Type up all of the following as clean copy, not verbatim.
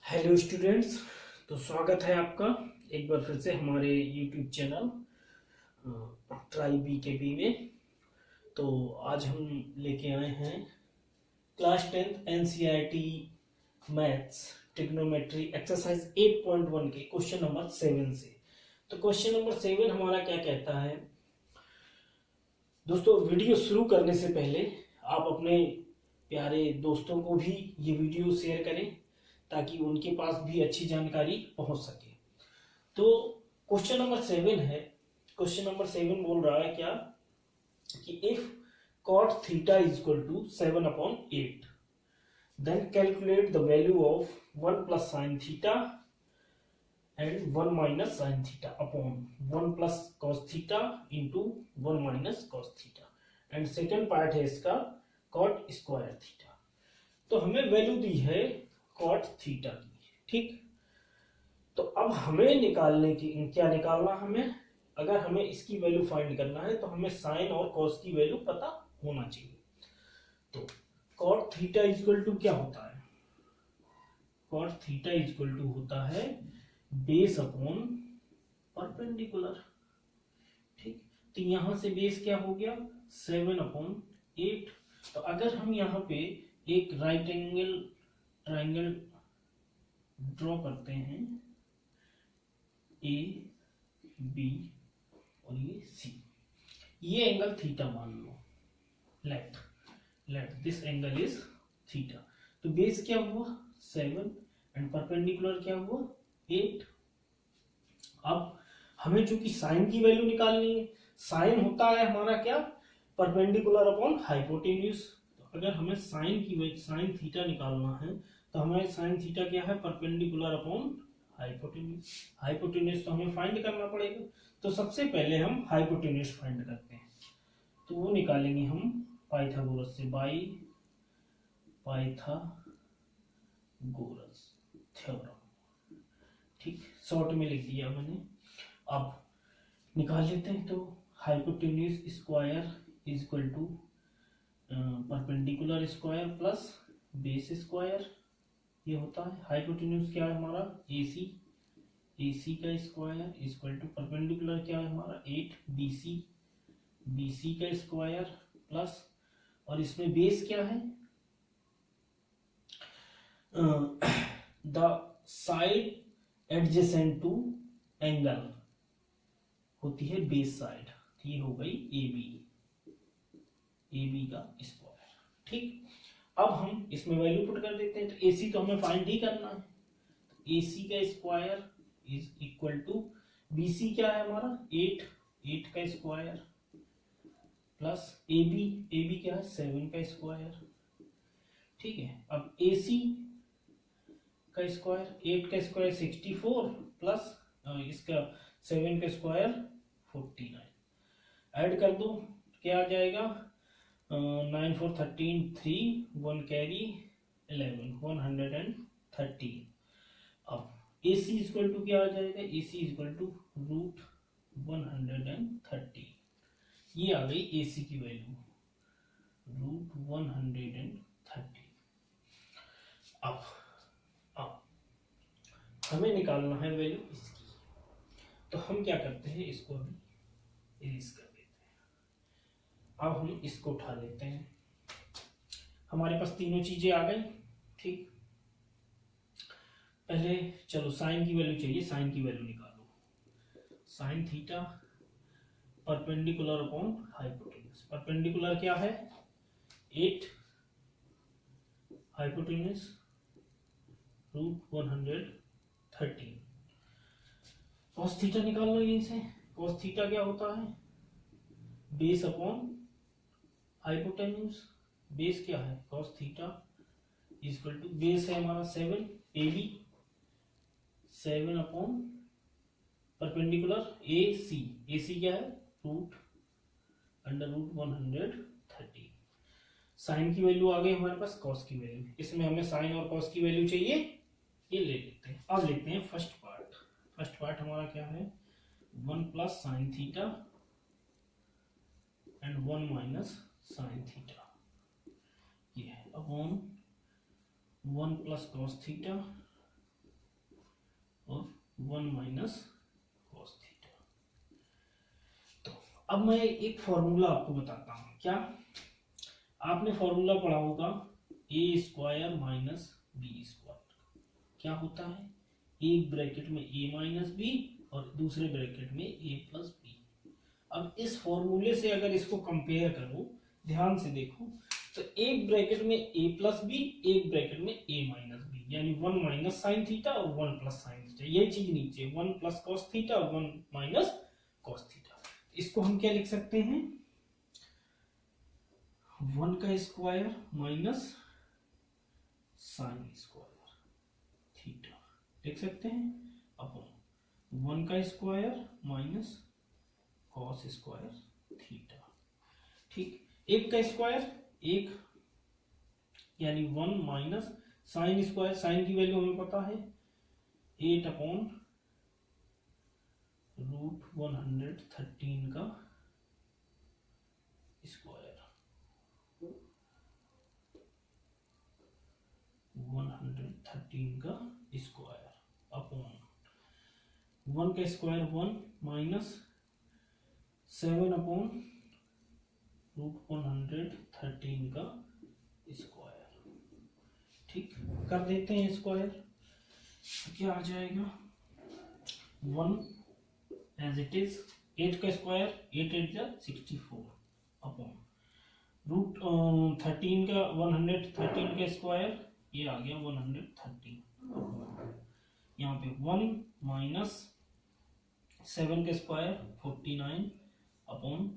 Hello students. तो स्वागत है आपका एक बार फिर से हमारे यूट्यूब चैनल ट्राई बी के बी में। तो आज हम लेके आए हैं class 10th NCERT maths trigonometry exercise 8.1 के क्वेश्चन नंबर 7 से। तो क्वेश्चन नंबर 7 हमारा क्या कहता है दोस्तों। वीडियो शुरू करने से पहले आप अपने प्यारे दोस्तों को भी ये वीडियो शेयर करें ताकि उनके पास भी अच्छी जानकारी पहुंच सके। तो क्वेश्चन नंबर 7 है। क्वेश्चन नंबर 7 बोल रहा है क्या कि if cot theta is equal to 7/8 then calculate the value of 1 plus sine theta and 1 minus sine theta upon 1 plus cos theta into 1 minus cos theta. And second part है इसका cot square theta. तो हमें value दी है cot theta की, ठीक। तो अब हमें निकालने की क्या निकालना हमें, अगर हमें इसकी वैल्यू फाइंड करना है तो हमें साइन और कॉस की वैल्यू पता होना चाहिए। तो कॉट थीटा इक्वल टू क्या होता है, कॉट थीटा इक्वल टू होता है बेस अपॉन परपेंडिकुलर, ठीक। तो यहां से बेस क्या हो गया 7/8। तो अगर हम यहाँ पे एक राइट एंगल ट्राइंगल ड्रॉ करते हैं ए बी और ये सी, ये एंगल थीटा मान लो, let this angle is theta. तो बेस क्या हुआ 7 एंड परपेंडिकुलर क्या हुआ 8। अब हमें चूंकि साइन की वैल्यू निकालनी है, साइन होता है हमारा क्या परपेंडिकुलर अपॉन हाइपोटेन्यूज। तो अगर हमें साइन थीटा निकालना है तो हमें साइन थीटा क्या है परपेंडिकुलर अपॉन हाइपोटेन्यूज। हाइपोटेन्यूज तो हमें फाइंड करना पड़ेगा। तो सबसे पहले हम हाइपोटेन्यूज फाइंड करते हैं। तो वो निकालेंगे हम पाइथागोरस से, बाई पाइथागोरस थ्योरम, ठीक। शॉर्ट में लिख दिया मैंने। अब निकाल लेते हैं। तो hypotenuse square is equal to perpendicular square plus base square, ये होता है। हाइपोटेन्यूज क्या है हमारा AC, AC का स्क्वायर इक्वल टू परपेंडिकुलर क्या है हमारा 8BC, BC का स्क्वायर प्लस, और इसमें बेस क्या है the side adjacent to angle होती है बेस साइड, ये हो गई AB का स्क्वायर, ठीक। अब हम इसमें वैल्यू पुट कर देते हैं। तो AC तो हमें फाइंड ही करना है। तो AC का square is equal to BC क्या है हमारा 8 का स्क्वायर प्लस AB क्या है 7 का स्क्वायर, ठीक है। अब AC का स्क्वायर 8 का स्क्वायर 64 प्लस इसका 7 का स्क्वायर 49। ऐड कर दो क्या आ जाएगा 9 4 13 3 1 कैरी 11 113। अब AC इक्वल टू क्या आ जाएगा AC इक्वल टू रूट 130, ये आ गई AC की वैल्यू रूट 130। अब हमें निकालना है वैल्यू इसकी। तो हम क्या करते हैं, इसको अभी इरेज कर देते हैं। अब हम इसको उठा लेते हैं। हमारे पास तीनों चीजें आ गई, ठीक। पहले चलो साइन की वैल्यू चाहिए, साइन की वैल्यू निकालो। Sine theta perpendicular upon hypotenuse. Perpendicular क्या है 8, हाइपोटेन्यूज रूट 130। कॉस थीटा निकाल लो यहीं से। कॉस थीटा क्या होता है बेस अपॉन हाइपोटेन्यूज। बेस क्या है cos theta equal to base है हमारा 7 AB 7 अपॉन परपेंडिकुलर AC क्या है रूट अंडर रूट 130। साइन की वैल्यू आ गई हमारे पास, कॉस की वैल्यू। इसमें हमें साइन और कॉस की वैल्यू चाहिए, ये ले लेते हैं। अब लेते हैं फर्स्ट पार्ट। फर्स्ट पार्ट हमारा क्या है 1 plus sine theta and 1 minus sine theta, ये है upon 1 plus cos theta 1 minus cos theta. तो अब मैं एक फॉर्मूला आपको बताता हूं। क्या आपने फॉर्मूला पढ़ा होगा, ए स्क्वायर माइनस बी स्क्वायर। क्या होता है, एक ब्रैकेट में ए माइनस बी और दूसरे ब्रैकेट में ए प्लस बी। अब इस फॉर्मूले से अगर इसको कंपेयर करो, ध्यान से देखो, तो एक ब्रैकेट में ए प्लस बी, एक ब्रैकेट में ए माइनस बी, यानी 1 माइनस साइन थीटा और 1 प्लस साइन थीटा। ये चीज नीचे 1 प्लस कॉस थीटा और 1 माइनस कॉस थीटा। इसको हम क्या लिख सकते हैं, 1 का square minus sine square theta लिख सकते हैं, अपॉन 1 का square minus cos square theta. ठीक, एक का स्क्वायर एक, यानी 1 माइनस साइन स्क्वायर, साइन की वैल्यू हमें पता है 8 अपॉन रूट 113 का स्क्वायर, 113 का स्क्वायर अपॉन 1 का स्क्वायर 1 माइनस 7 अपॉन रूट 113 का स्क्वायर। ठीक, कर देते हैं स्क्वायर, क्या आ जाएगा 1 एज इट इज, 8 का स्क्वायर 8 8 जा 64 अपॉन रूट 13 का 113 का स्क्वायर, ये आ गया 113 यहाँ पे 1 माइनस 7 के स्क्वायर 49 अपॉन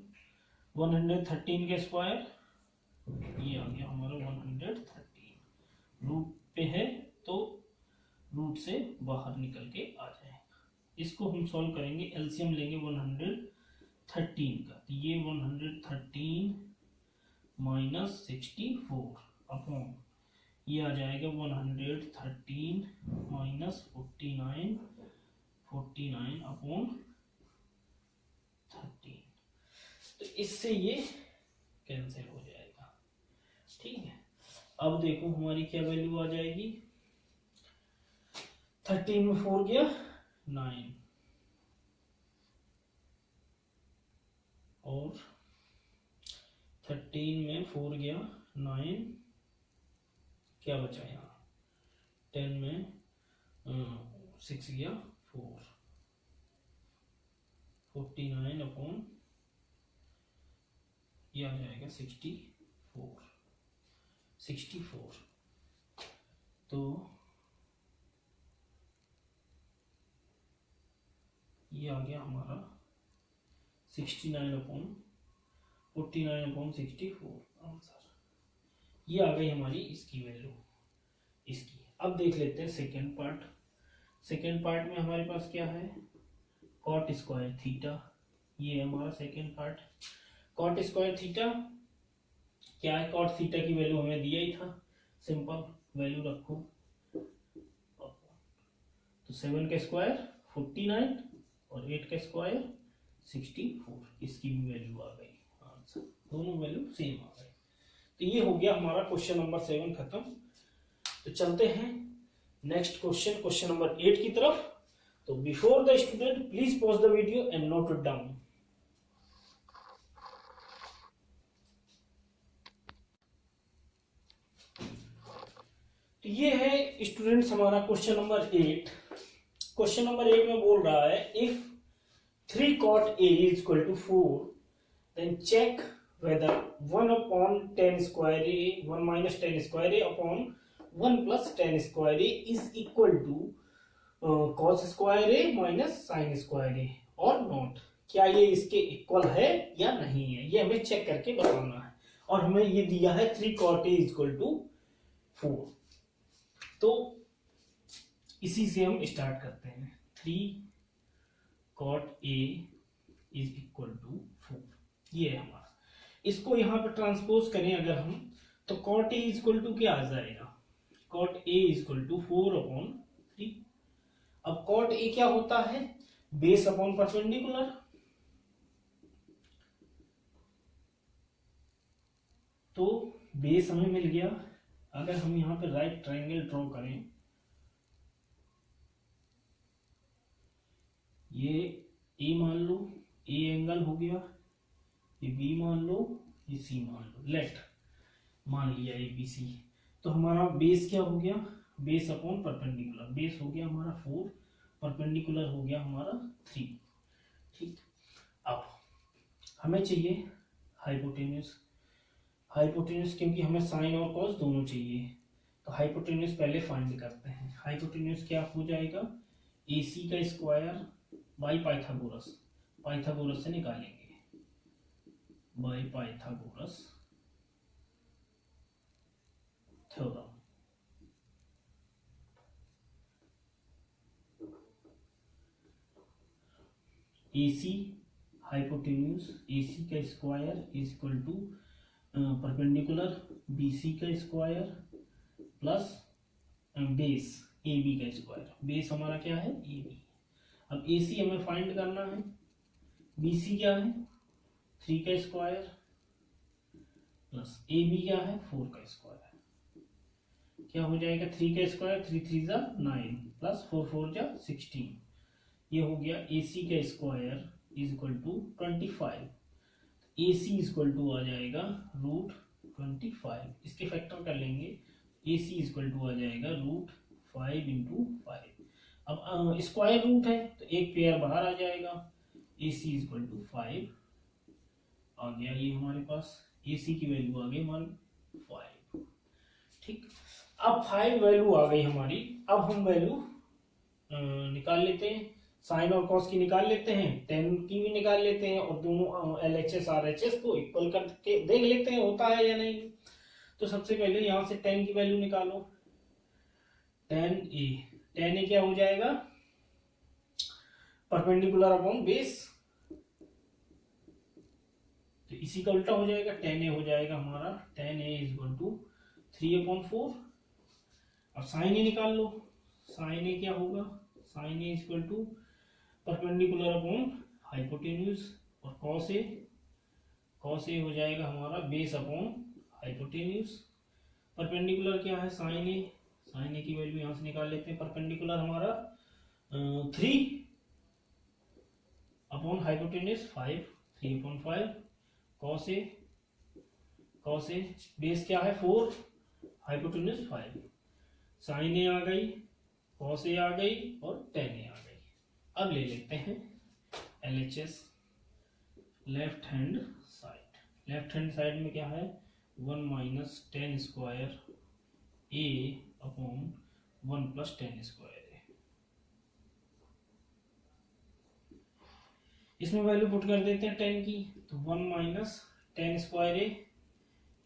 113 के स्क्वायर, ये आ गया हमारा 113। रूट पे है तो रूट से बाहर निकल के आ जाएगा। इसको हम सॉल्व करेंगे, एलसीएम लेंगे 113 का, तो ये 113 माइनस 64 अपॉन ये आ जाएगा 113 माइनस 49 अपॉन 13। तो इससे ये कैंसिल हो जाएगा। ठीक है, अब देखो हमारी क्या वैल्यू आ जाएगी, 13 में 4 गया 9 और 13 में 4 गया 9, क्या बचा यहाँ 10 में 6 गया 4, 49 अपॉन ये आ जाएगा 64। तो ये आ गया हमारा 69 अपॉन 49 अपॉन 64 आंसर। ये आ गई हमारी इसकी वैल्यू इसकी। अब देख लेते हैं सेकेंड पार्ट। सेकेंड पार्ट में हमारे पास क्या है, कॉट स्क्वायर थीटा। ये हमारा second part. Cot square theta क्या है, कॉट थीटा की वैल्यू हमें दिया ही था, सिंपल वैल्यू रखो। तो 7 का स्क्वायर 49 और 8 का स्क्वायर 64, इसकी भी वैल्यू आ गई आंसर, दोनों वैल्यू सेम आ गई। तो ये हो गया हमारा क्वेश्चन नंबर 7 खत्म। तो चलते हैं नेक्स्ट क्वेश्चन, क्वेश्चन नंबर 8 की तरफ। तो before the student please pause the video and note it down. तो ये है स्टूडेंट्स हमारा क्वेश्चन नंबर 8। क्वेश्चन नंबर 8 में बोल रहा है, if 3 cot A is equal to 4, then check whether 1 upon 10 square A, 1 minus 10 square A upon 1 plus 10 square A is equal to cos square A minus sin square A or not। क्या ये इसके equal है या नहीं है, ये हमें check करके बताना है। और हमें ये दिया है 3 cot A is equal to 4। तो इसी से हम स्टार्ट करते हैं। 3 cot A is equal to 4, ये है हमारा। इसको यहाँ पे ट्रांसपोज करें अगर हम, तो cot A is equal to क्या आ जाएगा, cot A is equal to 4 upon 3। अब cot A क्या होता है, बेस अपॉन परपेंडिकुलर। तो बेस हमें मिल गया। अगर हम यहाँ पे राइट ट्रायंगल ड्रॉ करें ये ए मान लो, ए एंगल हो गया, ये बी मान लो, ये सी मान लो, लेट मान लिया ए बी सी। तो हमारा बेस क्या हो गया, बेस अपॉन परपेंडिकुलर, बेस हो गया हमारा 4, परपेंडिकुलर हो गया हमारा 3। ठीक, अब हमें चाहिए हाइपोटेन्यूज। हाइपोटेन्यूज क्योंकि हमें साइन और कॉस दोनों चाहिए, तो हाइपोटेन्यूज पहले फाइंड करते हैं। हाइपोटेन्यूज क्या हो जाएगा, ए सी का स्क्वायर बाई पाइथागोरस, पाइथागोरस से निकालेंगे, by Pythagoras theorem. AC hypotenuse, AC का square is equal to perpendicular BC का स्क्वायर प्लस बेस AB का स्क्वायर। बेस हमारा क्या है, AB। अब AC हमें फाइंड करना है, BC क्या है 3 का स्क्वायर प्लस AB क्या है 4 का स्क्वायर। क्या हो जाएगा 3 का स्क्वायर, 3 3 जा 9 प्लस 4 4 जा 16। ये हो गया AC का square is equal to 25। AC is equal to आ जाएगा रूट 25, इसके फैक्टर कर लेंगे, AC इज इक्वल टू आ जाएगा रूट 5 इंटू 5। अब स्क्वायर रूट है तो एक पेयर बाहर आ जाएगा, AC इज इक्वल टू 5 आ गया, ये हमारे पास AC की वैल्यू आ गई हमारी 5। ठीक, अब 5 वैल्यू आ गई हमारी। अब हम वैल्यू निकाल लेते हैं, साइन और कॉस की निकाल लेते हैं, टेन की भी निकाल लेते हैं, और दोनों LHS RHS को इक्वल करके देख लेते हैं होता है या नहीं। तो सबसे पहले यहां से टेन की वैल्यू निकालो, टेन ए क्या हो जाएगा परपेंडिकुलर अपॉन बेस, तो इसी का उल्टा हो जाएगा, टेन ए हो जाएगा हमारा, tan A is equal to 3/4। अब साइन ए निकाल लो, साइन ए क्या होगा, sine A is equal to perpendicular upon hypotenuse, और कॉस ए हो जाएगा हमारा बेस अपॉन हाइपोटेन्यूज। परपेंडिकुलर क्या है साइन ए की वैल्यू यहां से निकाल लेते हैं, परपेंडिकुलर हमारा 3 upon hypotenuse 5, 3/5 cos A base क्या है 4, हाइपोटेन्यूज 5, साइन ए आ गई, कॉस ए आ गई और टेन ए आ गई। अब ले लेते हैं LHS left hand side. Left hand side में क्या है 1 minus 10 square A upon 1 plus 10 square A। इसमें वैल्यू पुट कर देते हैं 10 की, तो 1 माइनस 10 स्क्वायर A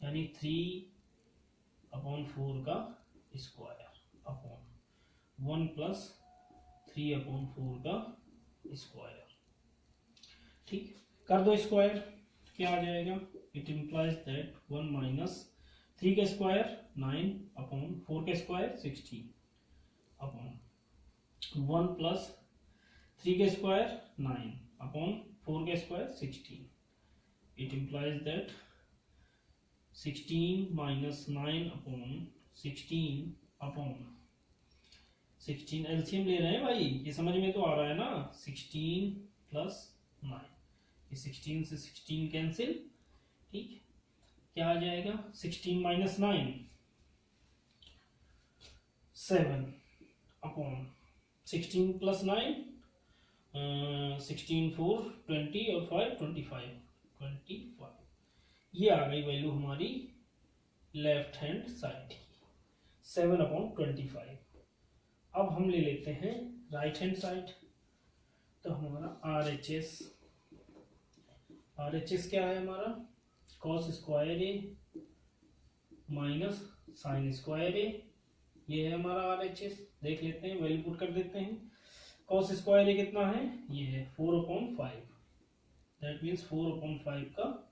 यानी 3/4 का स्क्वायर अपॉन 1 प्लस 3/4 का स्क्वायर। ठीक, कर दो स्क्वायर, क्या आ जाएगा, इट इम्प्लाइज दैट 1 माइनस 3 का स्क्वायर 9/4 का स्क्वायर 16 अपॉन 1 प्लस 3 का स्क्वायर 9/4 का square 16। It implies that 16 minus 9/16 LCM ले रहे हैं भाई, ये समझ में तो आ रहा है ना, 16 प्लस 9, ये 16 से 16 कैंसिल। ठीक, क्या आ जाएगा 16 माइनस 9 7 अपॉन 16 प्लस 9 16 4 20 और 5 25। ये आ गई वैल्यू हमारी लेफ्ट हैंड साइड की 7/25। अब हम ले लेते हैं राइट हैंड साइड, तो हमारा RHS क्या है हमारा cos square a minus sine square ए, ये है हमारा RHS। देख लेते हैं, वैल्यू पुट कर देते हैं, कॉस स्क्वायर ए कितना है, ये है 4/5, दैट मीन्स 4/5 का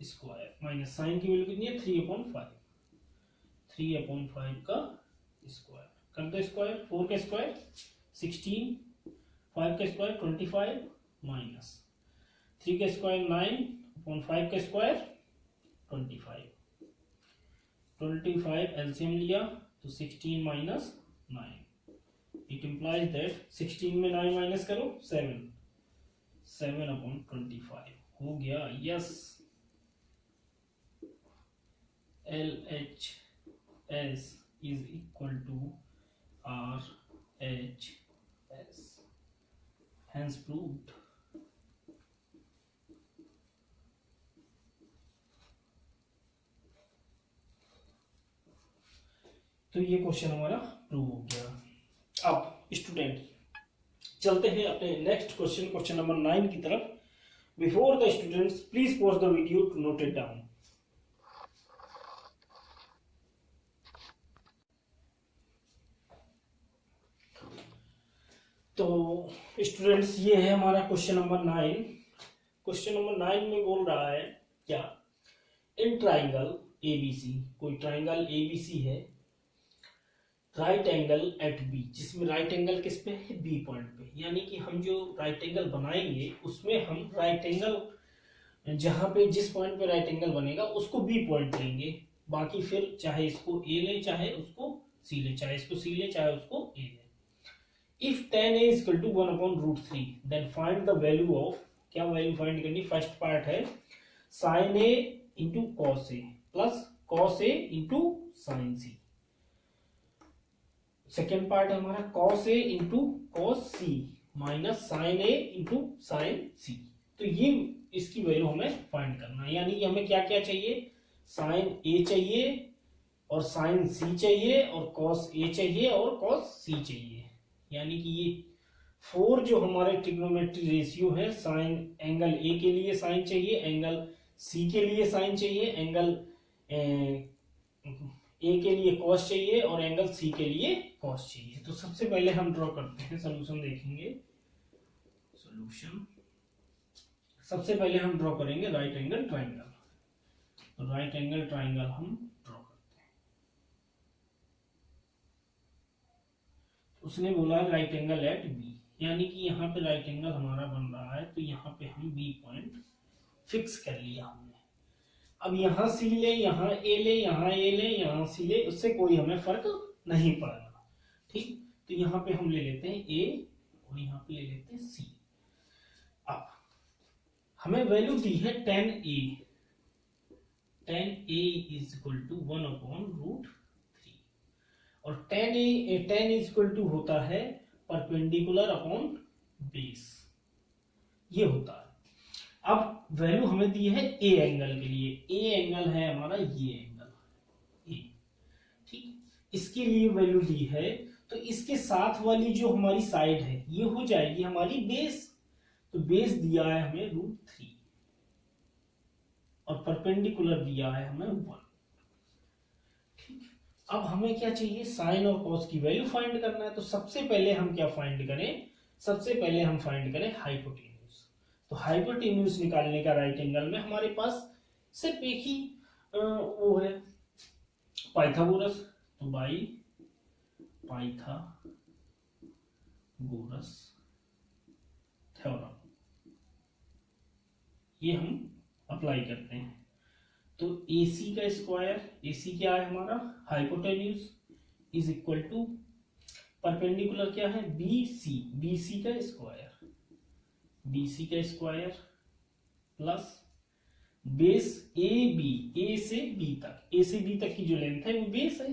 स्क्वायर माइनस साइन की वैल्यू कितनी है 3/5 का स्क्वायर। कर दो स्क्वायर, 4 का स्क्वायर 16, 5 का स्क्वायर 25 माइनस 3 का स्क्वायर 9/5 का स्क्वायर 25 एलसीएम लिया तो 16 माइनस 9 इट इम्प्लाइज दैट 16 में 9 माइनस करो 7, 7/25 हो गया। Yes, LHS is equal to RHS, hence proved। तो ये क्वेश्चन हमारा प्रूव हो गया। अब स्टूडेंट चलते हैं अपने नेक्स्ट क्वेश्चन, क्वेश्चन नंबर 9 की तरफ। Before the students please pause the video to note it down. तो स्टूडेंट्स ये है हमारा क्वेश्चन नंबर 9। क्वेश्चन नंबर 9 में बोल रहा है क्या, इन ट्राइंगल एबीसी, कोई ट्राइंगल एबीसी है, राइट एंगल एट बी, जिसमें राइट एंगल किस पे है, बी पॉइंट पे। यानी कि हम जो राइट एंगल बनाएंगे उसमें हम राइट एंगल जहां पे जिस पॉइंट पे राइट एंगल बनेगा उसको बी पॉइंट लेंगे, बाकी फिर चाहे इसको ए ले चाहे उसको सी ले, चाहे इसको सी ले चाहे उसको ए ले। If tan a is equal to 1/√3 then find the value of, क्या वैल्यू फाइंड करनी, फर्स्ट पार्ट है sin a into cos a plus cos a into sin c, second part है हमारा cos a into cos c minus sin a into sin c। तो ये इसकी value हमें find करना है। यानी कि हमें क्या क्या चाहिए, sin a चाहिए और sin c चाहिए और cos a चाहिए और cos c चाहिए। यानी कि ये 4 जो हमारे ट्रिग्नोमेट्री रेशियो है, साइन एंगल ए के लिए साइन चाहिए, एंगल सी के लिए साइन चाहिए, एंगल ए के लिए कॉस चाहिए और एंगल सी के लिए कॉस चाहिए। तो सबसे पहले हम ड्रॉ करते हैं, सॉल्यूशन देखेंगे। सॉल्यूशन सबसे पहले हम ड्रॉ करेंगे राइट एंगल ट्राइंगल। तो राइट एंगल ट्राइंगल हम ड्रॉ करते हैं। उसने बोला राइट एंगल एट बी, यानी कि यहाँ पे राइट एंगल हमारा बन रहा है, तो यहाँ पे हम बी पॉइंट फिक्स कर लिया हमने। अब यहाँ सी ले, यहाँ ए ले, यहाँ ए ले, यहाँ सी ले, उससे कोई हमें फर्क नहीं पड़ेगा। ठीक, तो यहाँ पे हम ले लेते हैं ए और यहाँ पे ले लेते हैं सी। अब हमें वैल्यू दी है tan a, tan a is equal to 1/√3 और tan इज इक्वल टू होता है परपेंडिकुलर अपॉन बेस, ये होता है। अब वैल्यू हमें दी है ए एंगल के लिए, ए एंगल है हमारा ये एंगल ए, ठीक, इसके लिए वैल्यू दी है। तो इसके साथ वाली जो हमारी साइड है ये हो जाएगी हमारी बेस, तो बेस दिया है हमें √3 और परपेंडिकुलर दिया है हमें 1। ठीक, अब हमें क्या चाहिए, साइन और कॉस की वैल्यू फाइंड करना है। तो सबसे पहले हम क्या फाइंड करें, सबसे पहले हम फाइंड करें हाइपोटेन्यूज। तो हाइपोटेन्यूज निकालने का राइट एंगल में हमारे पास सिर्फ एक ही वो है पाइथागोरस, तो बाई पाइथागोरस थ्योरम ये हम अप्लाई करते हैं। तो AC का स्क्वायर, AC क्या है हमारा, hypotenuse is equal to perpendicular क्या है BC, BC का स्क्वायर, BC का square plus base AB, A से B तक, A से B तक की जो लेंथ है वो बेस है,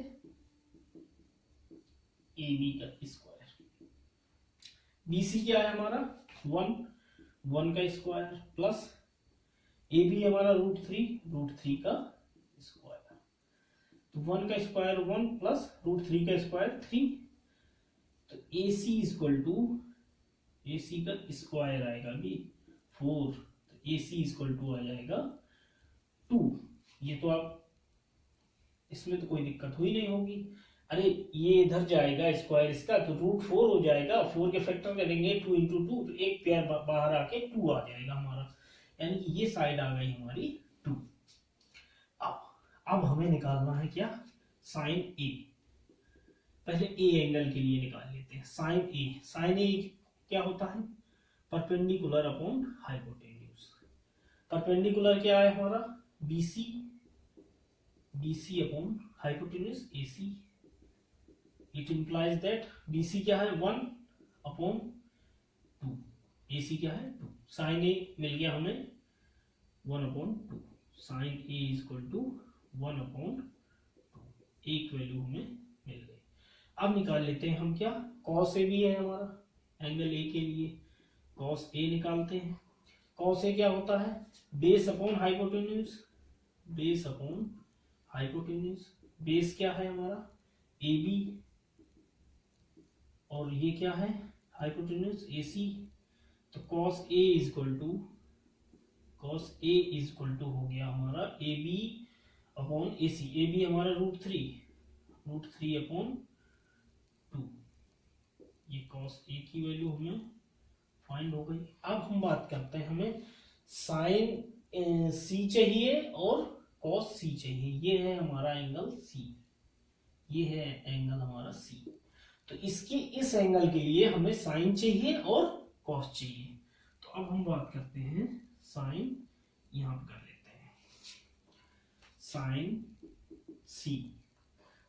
AB का स्क्वायर। BC क्या है हमारा 1 का स्क्वायर प्लस AB हमारा √3 का स्क्वायर, तो 1 का स्क्वायर 1 प्लस √3 का स्क्वायर 3। तो AC इक्वल टू, AC का स्क्वायर आएगा भी 4, तो AC इक्वल टू आ जाएगा 2। ये तो आप इसमें तो कोई दिक्कत हुई नहीं होगी। अरे ये इधर जाएगा स्क्वायर इसका, तो √4 हो जाएगा, 4 के फैक्टर करेंगे 2 × 2, तो एक पेयर बाहर आके 2 आ जाएगा हमारा, यानी कि ये साइड आ गई हमारी 2। अब हमें निकालना है क्या, साइन ए। पहले ए एंगल के लिए निकाल लेते हैं साइन ए। साइन ए क्या होता है, परपेंडिकुलर अपॉन हाइपोटेन्यूज। परपेंडिकुलर क्या है हमारा BC upon hypotenuse AC, it implies that BC क्या है 1/2, AC क्या है 2, साइन A मिल गया हमें 1/2, साइन A इक्वल टू 1/2, एक वैल्यू हमें मिल गई। अब निकाल लेते हैं हम क्या, cos A भी है हमारा एंगल A के लिए, cos A निकालते हैं। cos A क्या होता है, base upon hypotenuse, base upon hypotenuse. Base क्या है हमारा AB और ये क्या है हाइपोटेन्यूज AC। तो cos A इक्वल टू हो गया हमारा AB अपॉन AC। AB हमारा √3/2, ये cos A की वैल्यू हमें फाइंड हो गई। अब हम बात करते हैं, हमें साइन C चाहिए और cos C चाहिए। ये है हमारा एंगल C, ये है एंगल हमारा C। तो इसके इस एंगल के लिए हमें साइन चाहिए और cos चाहिए। तो अब हम बात करते हैं साइन, यहां पर कर लेते हैं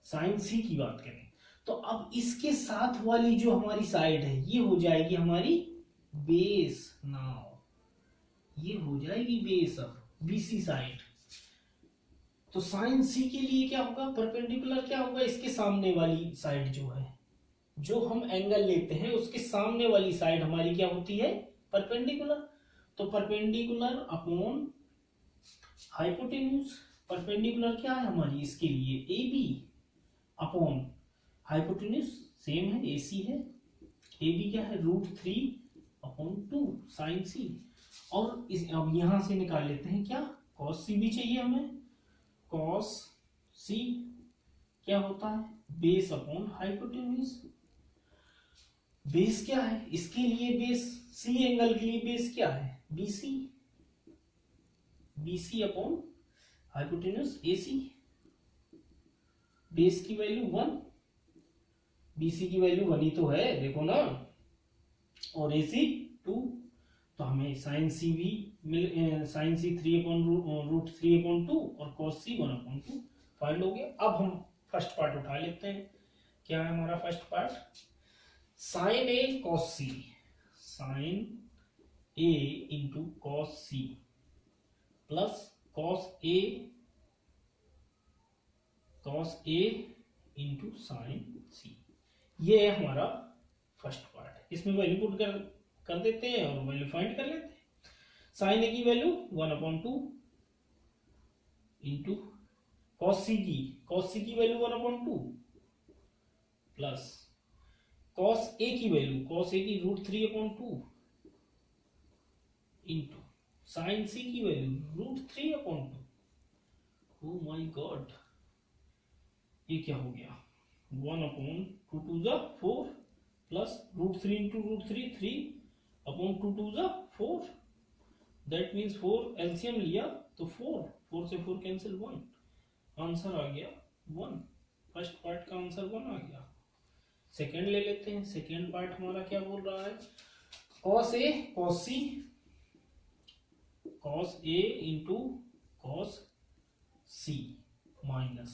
साइन C की बात करें तो अब इसके साथ वाली जो हमारी साइड है ये हो जाएगी हमारी बेस। नाउ ये हो जाएगी बेस अब BC साइड। तो साइन C के लिए क्या होगा, परपेंडिकुलर क्या होगा, इसके सामने वाली साइड जो है, जो हम एंगल लेते हैं उसके सामने वाली साइड हमारी क्या होती है, परपेंडिकुलर। तो परपेंडिकुलर अपॉन हाइपोटेन्यूज, परपेंडिकुलर क्या है हमारी इसके लिए AB अपॉन हाइपोटेन्यूज सेम है AC है, AB क्या है √3/2 साइन C। और इस अब यहां से निकाल लेते हैं क्या, cos C भी चाहिए हमें। cos C क्या होता है, बेस अपॉन हाइपोटेन्यूज। बेस क्या है इसके लिए, बेस C एंगल के लिए बेस क्या है BC upon hypotenuse AC। Base की वैल्यू 1, BC की वैल्यू 1 ही तो है देखो ना, और AC 2। तो हमें साइन C भी साइन C 3/√3/2 और cos C 1/2 फाइंड हो गया। अब हम फर्स्ट पार्ट उठा लेते हैं। क्या है हमारा first part, sine A cos C, sine A into cos C plus cos A into sine C। ये है हमारा फर्स्ट पार्ट। इसमें वैल्यू पुट कर देते हैं और वैल्यू फाइंड कर लेते हैं। साइन A की वैल्यू 1/2 इंटू cos C की वैल्यू 1/2 प्लस cos A की वैल्यू √3/2 इंटू साइन C की वैल्यू √3/2। ओ माय गॉड, ये क्या हो गया, 1/2 plus √3 into √3 3/2 4। That means 4 LCM लिया तो 4 से 4 कैंसिल 1, आंसर आ गया 1। फर्स्ट पार्ट का आंसर 1 आ गया। सेकेंड ले लेते हैं। सेकेंड पार्ट हमारा क्या बोल रहा है, cos A into cos C minus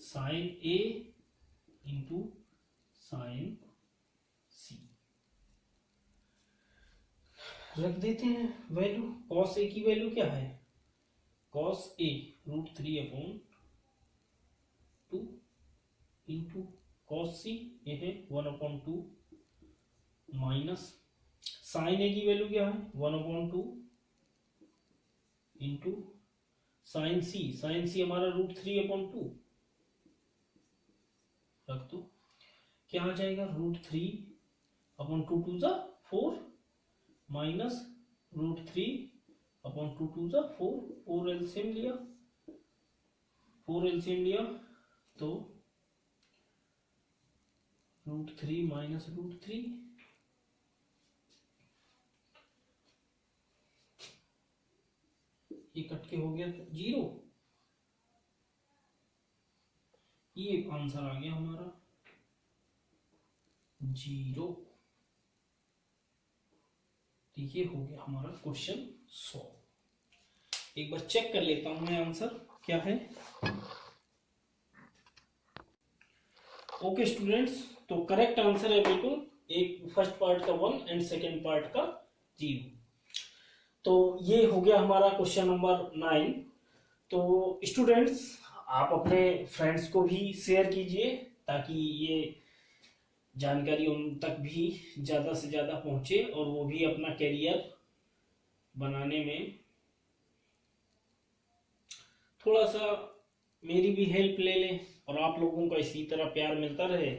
sine A into sine C। रख देते हैं वैल्यू। cos A की वैल्यू क्या है, cos A √3/2 into cos C ये है 1/2 माइनस साइन A की वैल्यू क्या है 1/2 इंटू साइन C हमारा √3/2 रख दो। क्या आ जाएगा, √3/2 4 माइनस √3/2 4। 4 एलसीएम लिया तो √3 माइनस √3 ये कट के हो गया 0। ये आंसर आ गया हमारा 0। तो ये हो गया हमारा क्वेश्चन 100। एक बार चेक कर लेता हूं मैं आंसर क्या है। ओके स्टूडेंट्स, तो करेक्ट आंसर है बिल्कुल, एक फर्स्ट पार्ट का 1 एंड सेकेंड पार्ट का 0। तो ये हो गया हमारा क्वेश्चन नंबर 9। तो स्टूडेंट्स, आप अपने फ्रेंड्स को भी शेयर कीजिए ताकि ये जानकारी उन तक भी ज़्यादा से ज़्यादा पहुंचे और वो भी अपना करियर बनाने में थोड़ा सा मेरी भी हेल्प ले लें और आप लोगों का इसी तरह प्यार मिलता रहे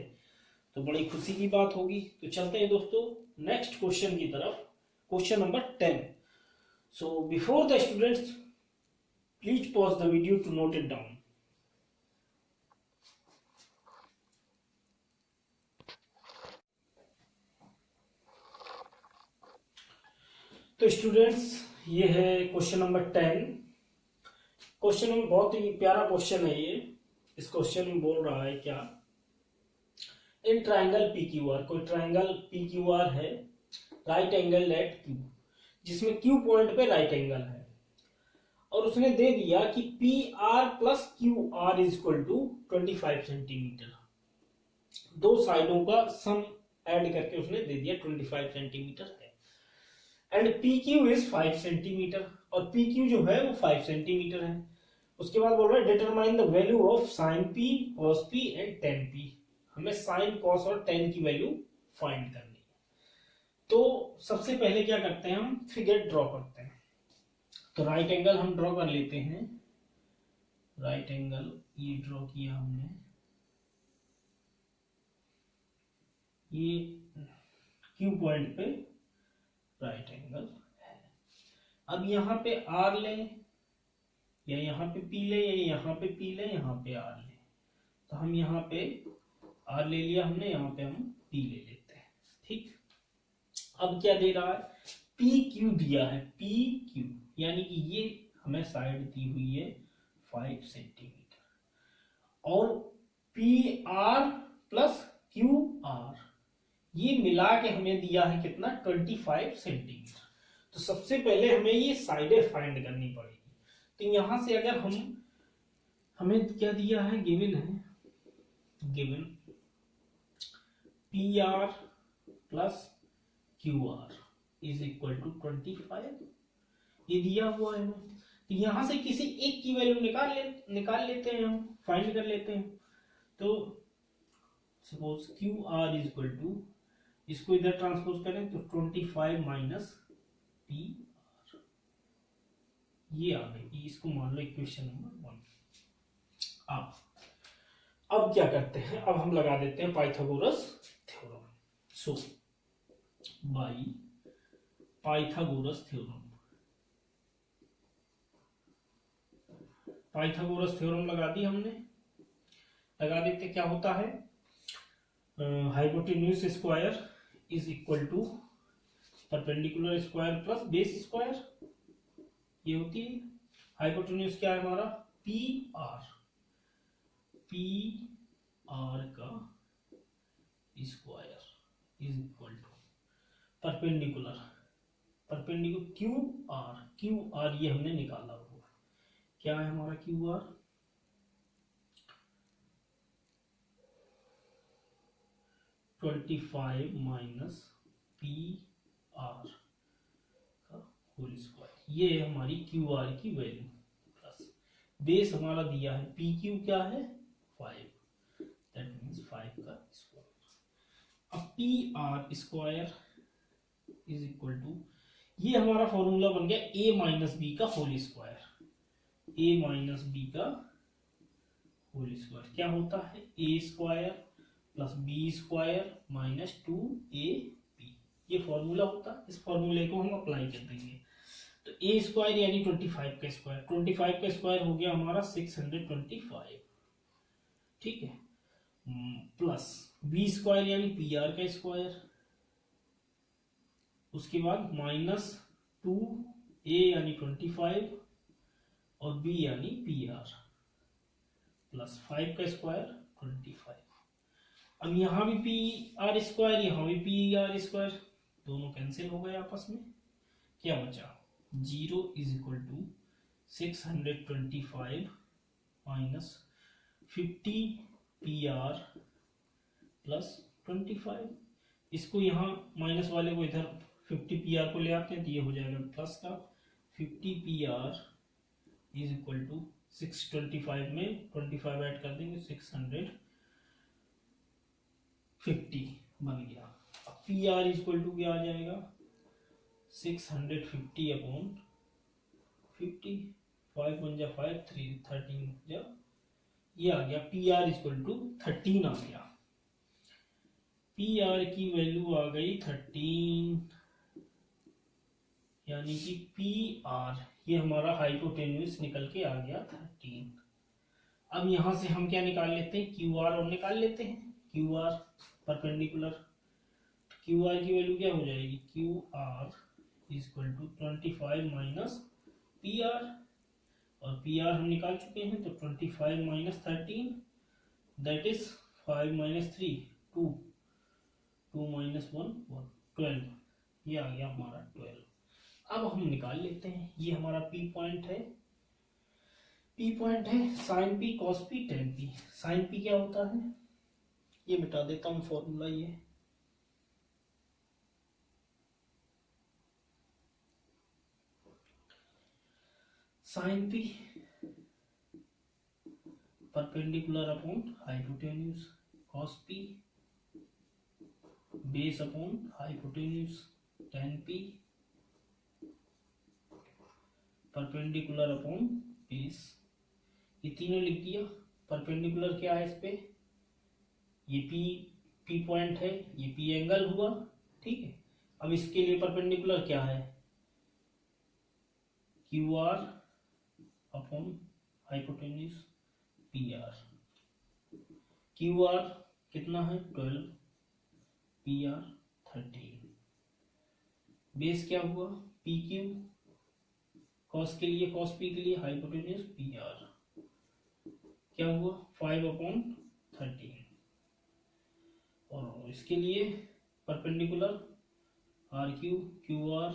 तो बड़ी खुशी की बात होगी। तो चलते हैं दोस्तों नेक्स्ट क्वेश्चन की तरफ, question number 10। So before the students, please pause the video to note it down. तो स्टूडेंट्स, ये है क्वेश्चन नंबर 10। क्वेश्चन में बहुत ही प्यारा क्वेश्चन है ये। इस क्वेश्चन में बोल रहा है क्या, in triangle P Q R, कोई ट्राइंगल पी क्यू आर है, राइट एंगल एट क्यू, जिसमें क्यू पॉइंट पे राइट एंगल है, और उसने दे दिया कि P R plus Q R is equal to 25 centimetre. दो साइडों का सम ऐड करके उसने दे दिया 25 सेंटीमीटर है। And P Q is 5 centimetre, और पी क्यू जो है वो 5 सेंटीमीटर है। उसके बाद बोल रहा है determine the value of sine P, cos P and ten P. हमें साइन, कॉस और टेन की वैल्यू फाइंड करनी है। तो सबसे पहले क्या करते हैं, हम फिगर ड्रॉ करते हैं। तो राइट एंगल हम ड्रॉ कर लेते हैं। राइट एंगल ये ड्रॉ किया हमने, ये क्यू पॉइंट पे राइट एंगल है। अब यहाँ पे आर लें या यहाँ पे पी ले, या यहाँ पे पी ले, यहाँ पे आर ले। तो हम यहाँ पे आर ले लिया हमने, यहाँ पे हम पी ले लेते हैं। ठीक, अब क्या दे रहा है, पी क्यू दिया है, पी क्यू यानी कि ये हमें साइड दी हुई है 5 सेंटीमीटर, और P R plus Q R ये मिला के हमें दिया है कितना, 25 सेंटीमीटर। तो सबसे पहले हमें ये साइडें फाइंड करनी पड़ेगी। तो यहां से अगर हमें क्या दिया है, गिवन है, given P R plus Q R is equal to 25, ये दिया हुआ है। तो यहां से किसी एक की वैल्यू निकाल लेते हैं, हम फाइंड कर लेते हैं। तो suppose Q R is equal to, इसको इधर ट्रांसपोज करें तो 25 माइनस पी आर, ये आ गई। इसको मान लो इक्वेशन नंबर 1। अब क्या करते हैं, अब हम लगा देते हैं Pythagoras theorem. So by Pythagoras theorem, Pythagoras theorem लगा दी हमने। लगा देते क्या होता है, hypotenuse square is equal to perpendicular square plus base square, ये होती है। हाइपोटेन्यूज क्या है हमारा, पी आर, पी आर का square is equal to perpendicular, perpendicular Q R ये हमने निकाला हुआ, क्या है हमारा Q R, 25 minus P R का होल स्क्वायर, ये है हमारी क्यू आर की वैल्यू, प्लस बेस हमारा दिया है पी क्यू क्या है 5, दैट मीन्स 5 का स्क्वायर। अब P R square is equal to, ये हमारा फॉर्मूला बन गया ए माइनस बी का whole square, a minus b का होल स्क्वायर क्या होता है, a square plus b square minus 2ab, ये फॉर्मूला होता है। इस फॉर्मूले को हम अप्लाई कर देंगे। तो ए स्क्वायर यानी 25 का स्क्वायर, 25 का स्क्वायर हो गया हमारा 625, ठीक है, प्लस बी स्क्वायर यानी पी आर का स्क्वायर, उसके बाद माइनस 2a यानी 25 और b यानी पी आर, प्लस 5 का स्क्वायर 25। अब यहां भी पी आर स्क्वायर, यहां भी पी आर स्क्वायर, दोनों कैंसिल हो गए आपस में, क्या बचा 0 is equal to 625 minus 50 P R plus 25। इसको यहाँ माइनस वाले को इधर 50 PR को ले आते हैं तो ये हो जाएगा प्लस का 50 PR इज इक्वल टू 625 में 25 ऐड कर देंगे 650 बन गया। अब PR इज इक्वल टू क्या आ जाएगा 650 अपॉन 50, 5 1 जा 5, 3 13 जा, ये आ गया PR इज इक्वल टू 13 आ गया। PR की वैल्यू आ गई 13, यानी कि PR ये हमारा हाइपोटेन्यूस निकल के आ गया 13। अब यहां से हम क्या निकाल लेते हैं QR और निकाल लेते हैं QR परपेंडिकुलर। QR की वैल्यू क्या हो जाएगी QR is equal to 25 minus PR, और PR हम निकाल चुके हैं तो 25 माइनस 13 दैट इज 5 माइनस 3 2, 2 माइनस 1 1, 12, ये आ गया हमारा 12। अब हम निकाल लेते हैं, ये हमारा P पॉइंट है, P पॉइंट है sine P cos P tan P। Sine P क्या होता है, ये मिटा देता हूं फॉर्मूला, ये sine P perpendicular upon hypotenuse, cos P base upon hypotenuse, tan P perpendicular upon base. ये तीनों लिख दिया। परपेंडिकुलर क्या है इस पे, ये P पॉइंट है, ये P एंगल हुआ, ठीक है। अब इसके लिए परपेंडिकुलर क्या है QR upon hypotenuse PR। QR कितना है 12, PR 13, बेस क्या हुआ PQ, cos के लिए cos P के लिए हाइपोटेन्यूज PR क्या हुआ 5 अपॉन 13, और इसके लिए परपेंडिकुलर RQ QR,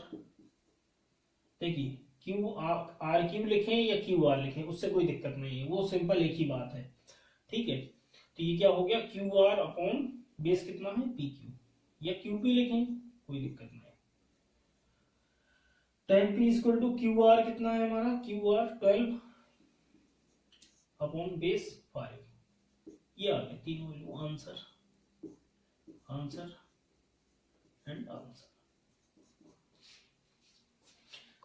देखिए RQ लिखें या QR लिखें उससे कोई दिक्कत नहीं है, वो सिंपल एक ही बात है, ठीक है। तो ये क्या हो गया QR अपॉन बेस कितना है PQ, या QP लिखें कोई दिक्कत नहीं। tan P equal to QR कितना है हमारा QR 12 अपॉन बेस 5, ये आ गया तीनों value, answer answer and answer.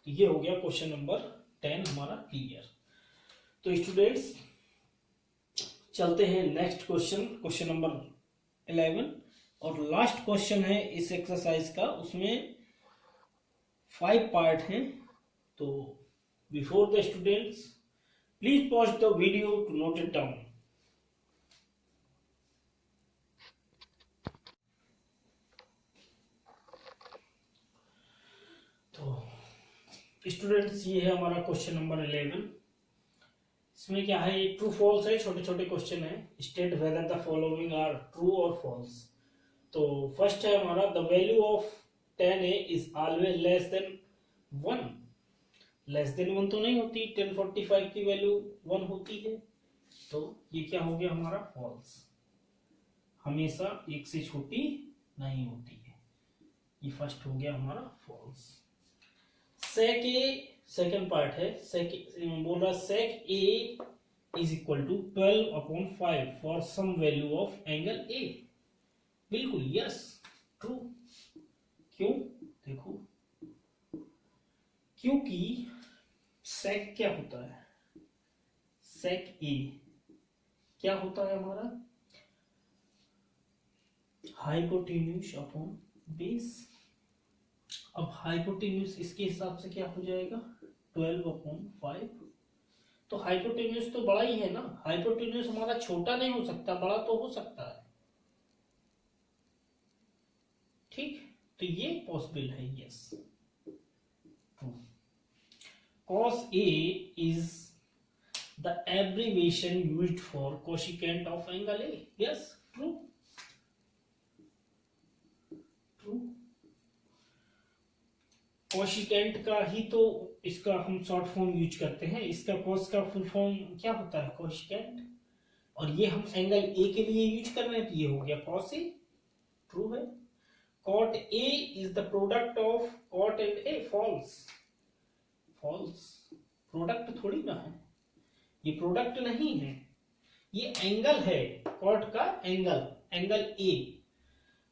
ये हो गया क्वेश्चन नंबर 10 हमारा क्लियर। तो स्टूडेंट्स चलते हैं नेक्स्ट क्वेश्चन, क्वेश्चन नंबर 11, और लास्ट क्वेश्चन है इस एक्सरसाइज का, उसमें 5 पार्ट हैं। तो before the students please pause the video to note it down. तो स्टूडेंट्स ये है हमारा क्वेश्चन नंबर 11। इसमें क्या है, ये ट्रू फॉल्स है, छोटे छोटे क्वेश्चन है। State whether the following are true और फॉल्स। तो फर्स्ट है हमारा the value of tan A is always less than 1। Less than 1 तो नहीं होती, 1045 की वैल्यू 1 होती है, तो ये क्या हो गया हमारा फॉल्स, हमेशा 1 से छोटी नहीं होती है, ये फर्स्ट हो गया हमारा फॉल्स। सेकंड पार्ट है, बोल रहा sec A is equal to 12 upon 5 for some value of angle A। बिल्कुल यस ट्रू। क्यों, देखो क्योंकि sec क्या होता है, sec A क्या होता है हमारा हाइपोटेन्यूज अपॉन बेस। अब हाइपोटेन्यूज इसके हिसाब से क्या हो जाएगा 12 अपॉन 5। तो हाइपोटेन्यूज तो बड़ा ही है ना, हाइपोटेन्यूज हमारा छोटा नहीं हो सकता, बड़ा तो हो सकता है, ठीक। तो ये पॉसिबल है, yes true. cos A is the abbreviation used for cosecant of angle A, yes true true। Cosecant का ही तो इसका हम शॉर्ट फॉर्म यूज करते हैं, इसका कॉस का फुल फॉर्म क्या होता है कोशिकेंट। और ये हम एंगल ए के लिए यूज कर रहे हैं, तो ये हो गया cos ए, ट्रू है। cot A is the product of cot and A, false, false, product थोड़ी ना है, ये प्रोडक्ट नहीं है, ये एंगल है, cot का एंगल, एंगल A।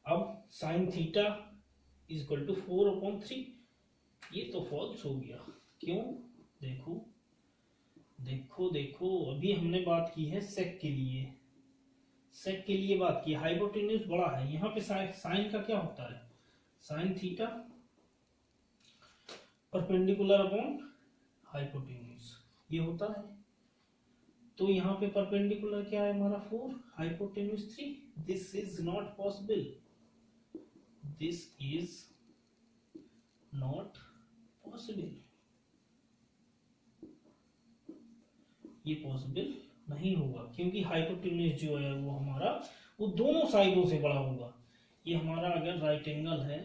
अब sin theta is equal to 4/3, ये तो फॉल्स हो गया। क्यों? देखो देखो देखो, अभी हमने बात की है सेक के लिए, सेक के लिए बात की, हाइपोटेन्यूज बड़ा है, यहाँ पे साइन का क्या होता है, sine theta perpendicular upon hypotenuse, ये होता है। तो यहाँ पे परपेंडिकुलर क्या है हमारा 4, hypotenuse 3, this is not possible, this is not possible, ये पॉसिबल नहीं होगा, क्योंकि हाइपोटेन्यूज जो है वो हमारा वो दोनों साइडों से बड़ा होगा। ये हमारा अगर राइट एंगल है,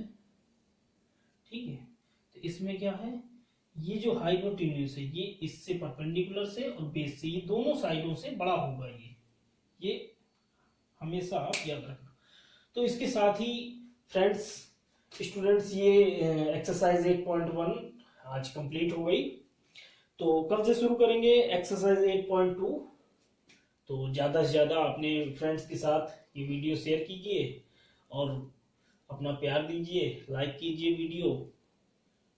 ठीक है, तो इसमें क्या है, ये जो हाइपोटेन्यूज है ये इससे परपेंडिकुलर से और बेस से, ये दोनों साइडों से बड़ा होगा, ये हमेशा आप याद रखना। तो इसके साथ ही फ्रेंड्स, स्टूडेंट्स, ये एक्सरसाइज 8.1 आज कंप्लीट हो गई। तो कल से शुरू करेंगे एक्सरसाइज 8.2। तो ज़्यादा से ज़्यादा अपने फ्रेंड्स के साथ ये वीडियो शेयर कीजिए और अपना प्यार दीजिए, लाइक कीजिए वीडियो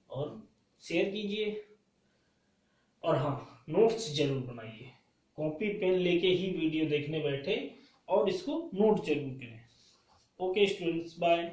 और शेयर कीजिए। और हाँ, नोट्स जरूर बनाइए, कॉपी पेन लेके ही वीडियो देखने बैठे और इसको नोट जरूर करें। Okay students, bye.